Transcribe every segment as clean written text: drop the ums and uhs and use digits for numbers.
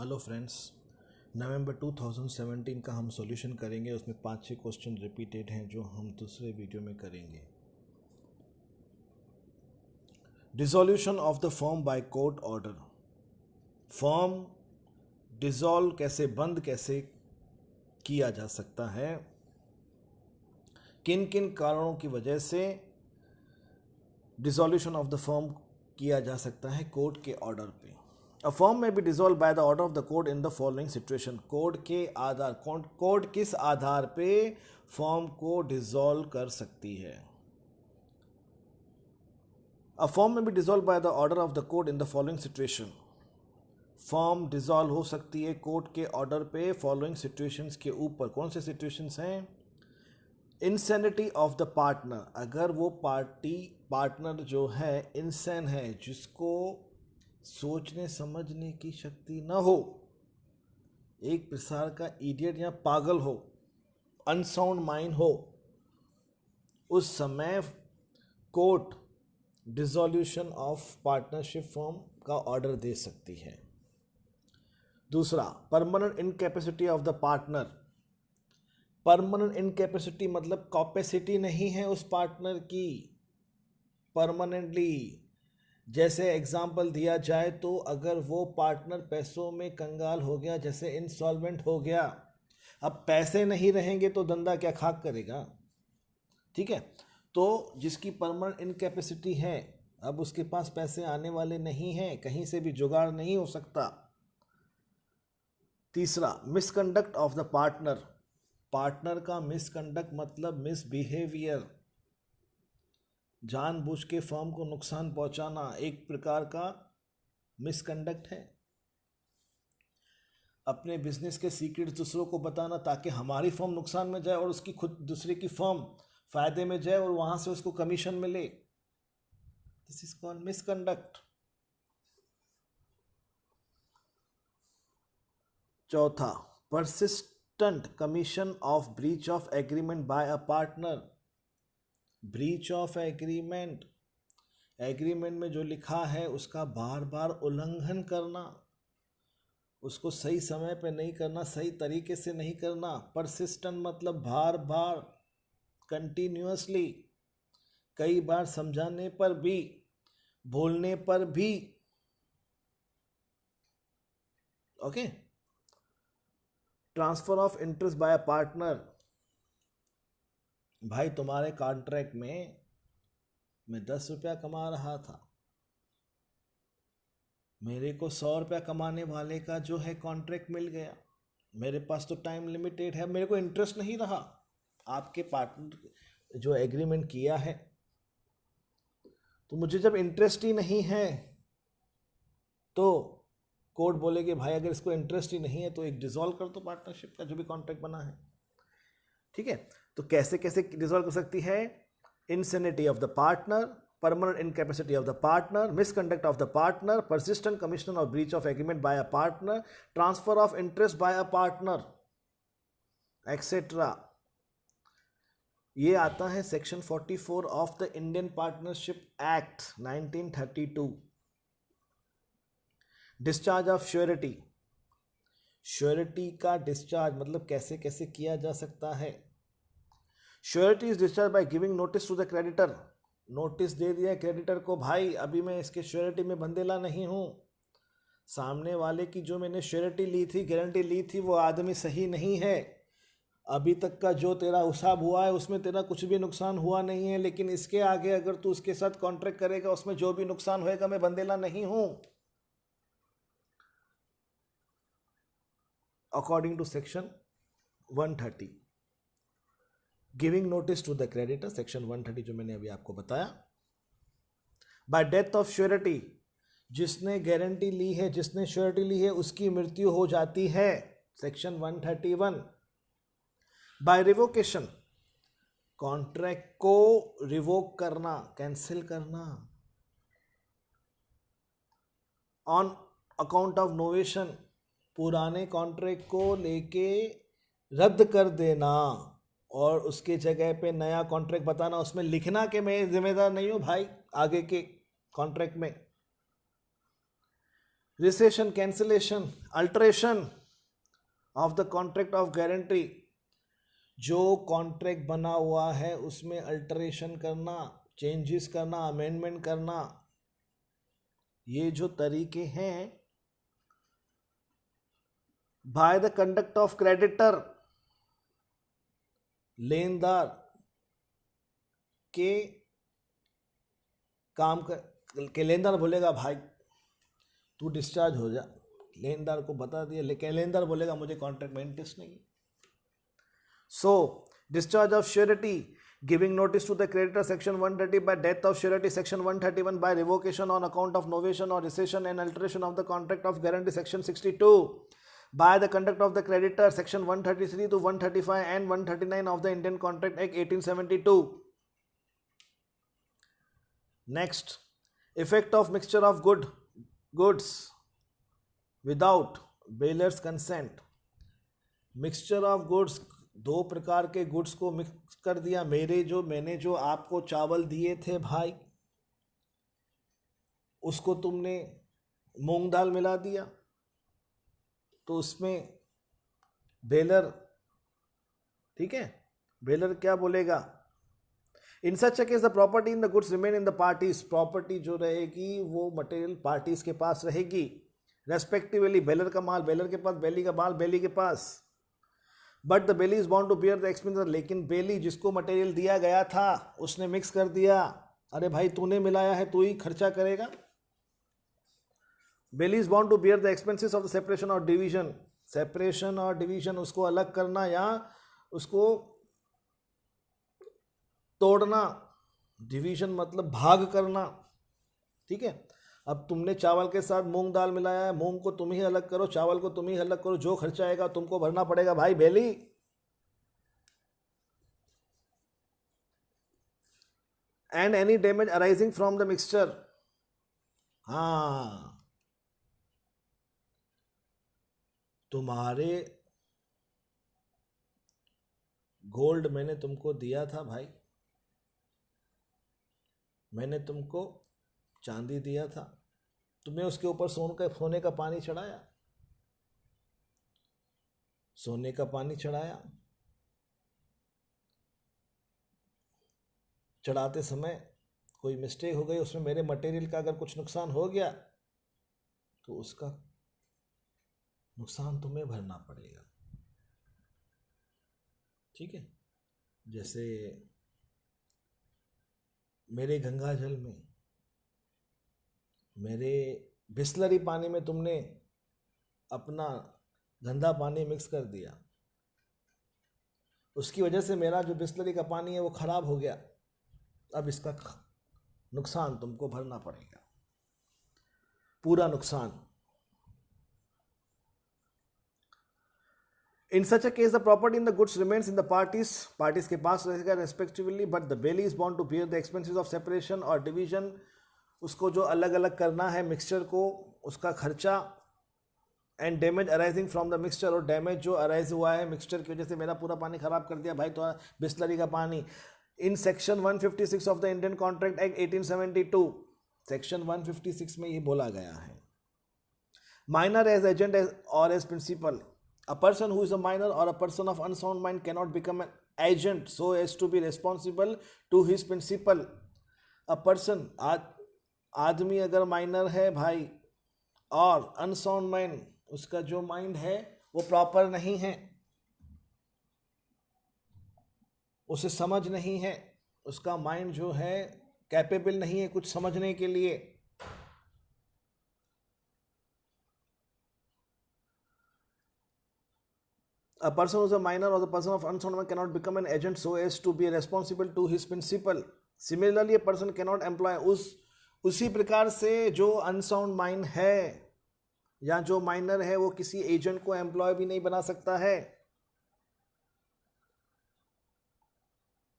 Hello friends, नवंबर 2017 का हम solution करेंगे। उसमें 5-6 क्वेश्चन रिपीटेड हैं जो हम दूसरे वीडियो में करेंगे। Dissolution of the firm by court order. Firm dissolve कैसे, बंद कैसे किया जा सकता है, किन किन कारणों की वजह से डिसॉल्यूशन ऑफ द फर्म किया जा सकता है कोर्ट के ऑर्डर पे। अ फर्म में B dissolve by the order of the court in the following situation. Court किस आधार पे फर्म को डिसॉल्व कर सकती है। अ फर्म में B dissolve by the order of the court in the following situation. Firm dissolve हो सकती है कोर्ट के ऑर्डर पे फॉलोइंग सिचुएशंस के ऊपर। कौन से सिचुएशंस हैं? इंसैनिटी ऑफ द पार्टनर, अगर वो पार्टनर जो है इंसैन है, जिसको सोचने समझने की शक्ति न हो, एक प्रकार का इडियट या पागल हो, अनसाउंड माइंड हो, उस समय court dissolution of partnership firm का ऑर्डर दे सकती है। दूसरा, permanent incapacity of the partner. Permanent incapacity मतलब कैपेसिटी नहीं है उस पार्टनर की परमानेंटली। जैसे एग्जाम्पल दिया जाए तो अगर वो पार्टनर पैसों में कंगाल हो गया, जैसे इंसॉल्वेंट हो गया, अब पैसे नहीं रहेंगे तो धंधा क्या खाक करेगा। ठीक है, तो जिसकी परमानेंट इनकैपेसिटी है, अब उसके पास पैसे आने वाले नहीं हैं, कहीं से भी जुगाड़ नहीं हो सकता। तीसरा, misconduct of the partner. Partner का मिसकंडक्ट मतलब मिसबिहेवियर, जानबूझ के फर्म को नुकसान पहुंचाना एक प्रकार का मिसकंडक्ट है। अपने बिजनेस के सीक्रेट्स दूसरों को बताना ताकि हमारी फर्म नुकसान में जाए और उसकी खुद दूसरे की फर्म फायदे में जाए और वहां से उसको कमीशन मिले। This is called misconduct. चौथा, persistent commission of breach of agreement by a partner. Breach of agreement, agreement में जो लिखा है उसका बार बार उल्लंघन करना, उसको सही समय पे नहीं करना, सही तरीके से नहीं करना। परसिस्टेंट मतलब बार बार, कंटिन्यूअसली, कई बार समझाने पर भी, बोलने पर भी। Okay. Transfer of interest by a partner. भाई तुम्हारे कॉन्ट्रैक्ट में मैं 10 रुपया कमा रहा था, मेरे को 100 रुपया कमाने वाले का जो है कॉन्ट्रैक्ट मिल गया, मेरे पास तो टाइम लिमिटेड है, मेरे को इंटरेस्ट नहीं रहा। आपके पार्टनर जो एग्रीमेंट किया है, तो मुझे जब इंटरेस्ट ही नहीं है तो कोर्ट बोलेगी भाई अगर इसको इंटरेस्ट ही नहीं है तो एक डिसॉल्व कर दो पार्टनरशिप का जो भी कॉन्ट्रैक्ट बना है। ठीक है, तो कैसे कैसे डिसॉल्व कर सकती है? Insanity of the partner, permanent incapacity of the partner, misconduct of the partner, persistent commission or breach of agreement by a partner, transfer of interest by a partner, etc. ये आता है section 44 of the Indian Partnership Act 1932। Discharge of surety. Surety का discharge मतलब कैसे कैसे किया जा सकता है। Surety is discharge by giving notice to the creditor. Notice दे दिया क्रेडिटर को, भाई अभी मैं इसके श्योरिटी में बंदेला नहीं हूँ, सामने वाले की जो मैंने श्योरिटी ली थी, गारंटी ली थी, वो आदमी सही नहीं है, अभी तक का जो तेरा हिसाब हुआ है उसमें तेरा कुछ भी नुकसान हुआ नहीं है, लेकिन इसके आगे अगर तू उसके साथ कॉन्ट्रैक्ट करेगा उसमें जो भी नुकसान होएगा मैं बंदेला नहीं हूँ। According to section 130, giving notice to the creditor, section 130 जो मैंने अभी आपको बताया। बाय डेथ ऑफ श्योरिटी, जिसने गारंटी ली है, जिसने श्योरिटी ली है उसकी मृत्यु हो जाती है, सेक्शन 131। बाय रिवोकेशन, कॉन्ट्रैक्ट को रिवोक करना, कैंसिल करना। ऑन अकाउंट ऑफ नोवेशन, पुराने कॉन्ट्रैक्ट को लेके रद्द कर देना और उसके जगह पे नया कॉन्ट्रैक्ट बताना, उसमें लिखना कि मैं जिम्मेदार नहीं हूँ भाई आगे के कॉन्ट्रैक्ट में। Recession, cancellation, alteration of the contract of guarantee, जो कॉन्ट्रैक्ट बना हुआ है उसमें अल्टरेशन करना, चेंजेस करना, अमेंडमेंट करना, ये जो तरीके हैं। By the conduct of creditor, लेनदार के काम के लेनदार बोलेगा भाई तू डिस्चार्ज हो जा, लेनदार को बता दिया, लेकिन लेनदार बोलेगा मुझे कॉन्ट्रैक्ट में इंटरेस्ट नहीं। So discharge of surety, giving notice to the creditor section 130 by death of surety section 131 by revocation on account of novation or rescission and alteration of the contract of guarantee section 62 by the conduct of the creditor section 133 to 135 and 139 of the Indian Contract Act 1872. Next, effect of mixture of goods without bailor's consent. Mixture of goods, दो प्रकार के goods को mix कर दिया। मैंने जो आपको चावल दिए थे भाई, उसको तुमने मूंग दाल मिला दिया, तो उसमें बेलर, ठीक है, बेलर क्या बोलेगा? In such a case the property in the goods remain in the parties, property जो रहेगी वो मटेरियल पार्टीज के पास रहेगी रेस्पेक्टिवली। बेलर का माल बेलर के पास, बेली का माल बेली के पास। But the bailee is bound to bear the expense, लेकिन बेली जिसको मटेरियल दिया गया था उसने मिक्स कर दिया। अरे भाई तूने मिलाया है, तू ही खर्चा करेगा। Bailee is bound to bear the expenses of the separation और डिवीजन, सेपरेशन और डिवीजन, उसको अलग करना या उसको तोड़ना, डिवीजन मतलब भाग करना, ठीक है। अब तुमने चावल के साथ मूंग दाल मिलाया है, मूंग को तुम ही अलग करो, चावल को तुम ही अलग करो, जो खर्चा आएगा तुमको भरना पड़ेगा भाई bailee. And any damage arising from the mixture, हाँ तुम्हारे गोल्ड मैंने तुमको दिया था भाई, मैंने तुमको चांदी दिया था, तुमने उसके ऊपर सोने का पानी चढ़ाया, सोने का पानी चढ़ाया, चढ़ाते समय कोई मिस्टेक हो गई, उसमें मेरे मटेरियल का अगर कुछ नुकसान हो गया तो उसका नुकसान तुम्हें भरना पड़ेगा, ठीक है। जैसे मेरे गंगा जल में, मेरे बिस्लरी पानी में तुमने अपना गंदा पानी मिक्स कर दिया, उसकी वजह से मेरा जो बिस्लरी का पानी है वो खराब हो गया, अब इसका नुकसान तुमको भरना पड़ेगा, पूरा नुकसान। In such a case, the property in the goods remains in the parties के पास रहेगा respectively, but the bailey is bound to bear the expenses of separation or division, उसको जो अलग अलग करना है मिक्सचर को, उसका खर्चा, and damage arising from the mixture, और डैमेज जो अराइज हुआ है मिक्सचर की वजह से, मेरा पूरा पानी खराब कर दिया भाई तो बिस्लरी का पानी। In section 156 of the Indian contract act 1872, section 156 में ये बोला गया है, माइनर एज एजेंट और as principal, a person who is a minor or a person of unsound mind cannot become an agent so as to be responsible to his principal। a person, आदमी अगर minor है भाई और unsound mind, उसका जो mind है वो proper नहीं है, उसे समझ नहीं है, उसका माइंड जो है कैपेबल नहीं है कुछ समझने के लिए, a person who is a minor or the person of unsound mind cannot become an agent so as to be responsible to his principal। Similarly, a person cannot employ, उसी प्रकार से जो अनसाउंड माइंड है या जो minor है वो किसी एजेंट को एम्प्लॉय भी नहीं बना सकता है।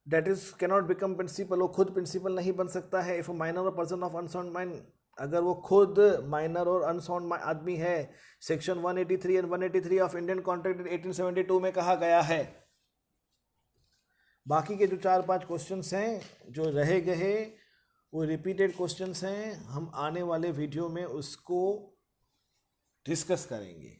That is cannot become principal, वो खुद प्रिंसिपल नहीं बन सकता है। इफ माइनर और पर्सन ऑफ अनसाउंड माइंड, अगर वो खुद माइनर और अनसाउंड आदमी है, section 183 and 183 of Indian contract 1872 में कहा गया है। बाकी के जो 4-5 क्वेश्चंस हैं जो रहे गए वो रिपीटेड क्वेश्चंस हैं, हम आने वाले वीडियो में उसको डिस्कस करेंगे।